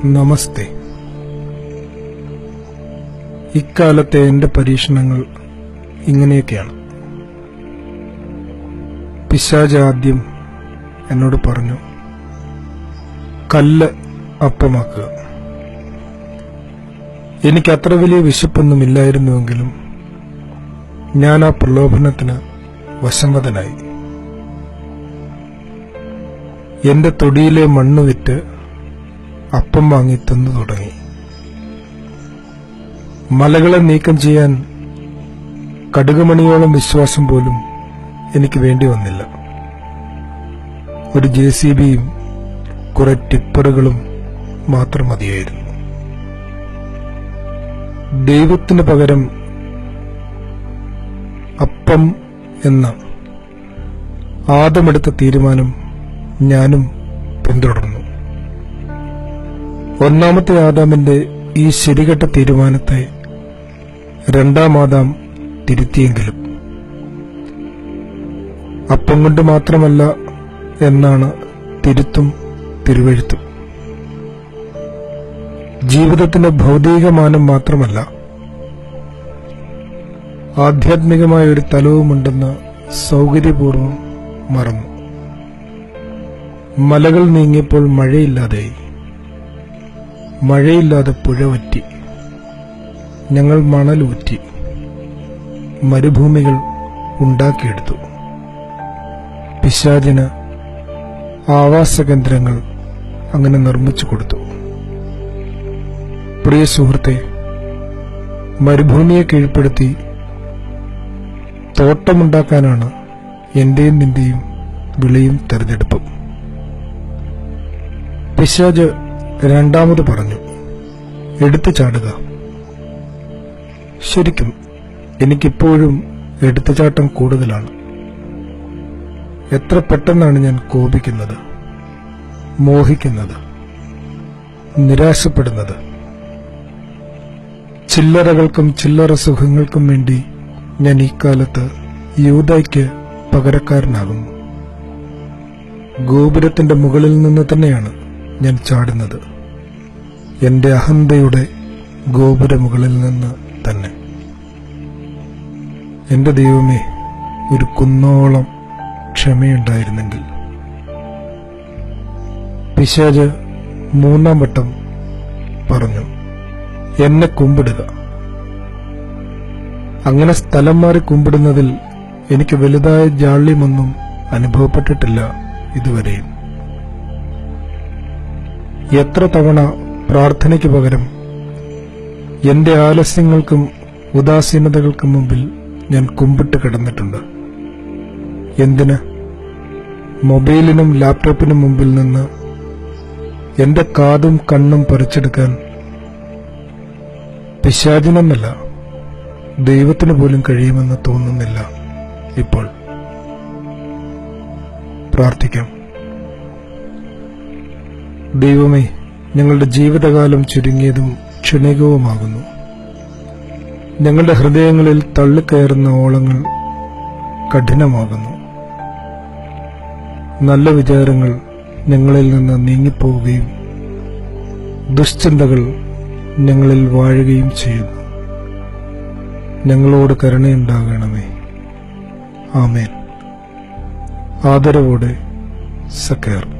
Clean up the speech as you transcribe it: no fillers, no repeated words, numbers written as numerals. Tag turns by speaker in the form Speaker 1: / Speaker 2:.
Speaker 1: നമസ്തേ. ഇക്കാലത്തെ എന്റെ പരീക്ഷണങ്ങൾ ഇങ്ങനെയൊക്കെയാണ്. പിശാച് ആദ്യം എന്നോട് പറഞ്ഞു, കല്ല് അപ്പമാക്കുക. എനിക്കത്ര വലിയ വിശപ്പൊന്നുമില്ലായിരുന്നുവെങ്കിലും ഞാൻ ആ പ്രലോഭനത്തിന് വശംവദനായി. എന്റെ തൊടിയിലെ മണ്ണ് വിറ്റ് അപ്പം വാങ്ങി തിന്നു തുടങ്ങി. മലകളെ നീക്കം ചെയ്യാൻ കടുകുമണിയോളം വിശ്വാസം പോലും എനിക്ക് വേണ്ടി വന്നില്ല. ഒരു JCBയും കുറെ ടിപ്പറുകളും മാത്രം മതിയായിരുന്നു. ദൈവത്തിന് പകരം അപ്പം എന്ന ആദമെടുത്ത തീരുമാനം ഞാനും പിന്തുടർന്നു. ഒന്നാമത്തെ ആദാമിന്റെ ഈ ശരികെട്ട തീരുമാനത്തെ രണ്ടാം ആദാം തിരുത്തിയെങ്കിലും അപ്പം കൊണ്ട് മാത്രമല്ല എന്നാണ് തിരുത്തും തിരുവെഴുത്തും. ജീവിതത്തിന്റെ ഭൗതികമാനം മാത്രമല്ല, ആധ്യാത്മികമായ ഒരു തലവുമുണ്ടെന്ന് സൗകര്യപൂർവ്വം മറന്നു. മലകൾ നീങ്ങിയപ്പോൾ മഴയില്ലാതെയായി. മഴയില്ലാതെ പുഴ വറ്റി. ഞങ്ങൾ മണലൂറ്റി മരുഭൂമികൾ ഉണ്ടാക്കിയെടുത്തു. പിശാചിന് ആവാസ കേന്ദ്രങ്ങൾ അങ്ങനെ നിർമ്മിച്ചു കൊടുത്തു. പ്രിയ സുഹൃത്തെ, മരുഭൂമിയെ കീഴ്പ്പെടുത്തി തോട്ടമുണ്ടാക്കാനാണ് എന്റെയും നിന്റെയും വിളിയും തെരഞ്ഞെടുപ്പും. പിശാച് രണ്ടാമത് പറഞ്ഞു, എടുത്തു ചാടുക. ശരിക്കും എനിക്കിപ്പോഴും എടുത്തുചാട്ടം കൂടുതലാണ്. എത്ര പെട്ടെന്നാണ് ഞാൻ കോപിക്കുന്നത്, മോഹിക്കുന്നത്, നിരാശപ്പെടുന്നത്. ചില്ലറകൾക്കും ചില്ലറ സുഖങ്ങൾക്കും വേണ്ടി ഞാൻ ഇക്കാലത്ത് യൂദായ്ക്ക് പകരക്കാരനാകുന്നു. ഗോപുരത്തിന്റെ മുകളിൽ നിന്ന് തന്നെയാണ് ഞാൻ ചാടുന്നത്. എന്റെ അഹന്തയുടെ ഗോപുരമുകളിൽ നിന്ന് തന്നെ. എന്റെ ദൈവമേ, ഒരു കുന്നോളം ക്ഷമയുണ്ടായിരുന്നെങ്കിൽ. പിശാച് മൂന്നാം വട്ടം പറഞ്ഞു, എന്നെ കുമ്പിടുക. അങ്ങനെ സ്ഥലം മാറി കുമ്പിടുന്നതിൽ എനിക്ക് വലുതായ ജാള്യമൊന്നും അനുഭവപ്പെട്ടിട്ടില്ല ഇതുവരെയും. എത്ര തവണ പ്രാർത്ഥനയ്ക്ക് പകരം എന്റെ ആലസ്യങ്ങൾക്കും ഉദാസീനതകൾക്കും മുമ്പിൽ ഞാൻ കുമ്പിട്ട് കിടന്നിട്ടുണ്ട്. എന്തിന്? മൊബൈലിനും ലാപ്ടോപ്പിനും മുമ്പിൽ നിന്ന് എന്റെ കാതും കണ്ണും പറിച്ചെടുക്കാൻ പിശാചിനെന്നല്ല, ദൈവത്തിന് പോലും കഴിയുമെന്ന് തോന്നുന്നില്ല ഇപ്പോൾ. പ്രാർത്ഥിക്കാം. ദൈവമേ, ഞങ്ങളുടെ ജീവിതകാലം ചുരുങ്ങിയതും ക്ഷണികവുമാകുന്നു. ഞങ്ങളുടെ ഹൃദയങ്ങളിൽ തള്ളിക്കയറുന്ന ഓളങ്ങൾ കഠിനമാകുന്നു. നല്ല വിചാരങ്ങൾ ഞങ്ങളിൽ നിന്ന് നീങ്ങിപ്പോവുകയും ദുശ്ചിന്തകൾ ഞങ്ങളിൽ വാഴുകയും ചെയ്യുന്നു. ഞങ്ങളോട് കരുണയുണ്ടാകണമേ. ആമേൻ. ആദരവോടെ സക്കേർ.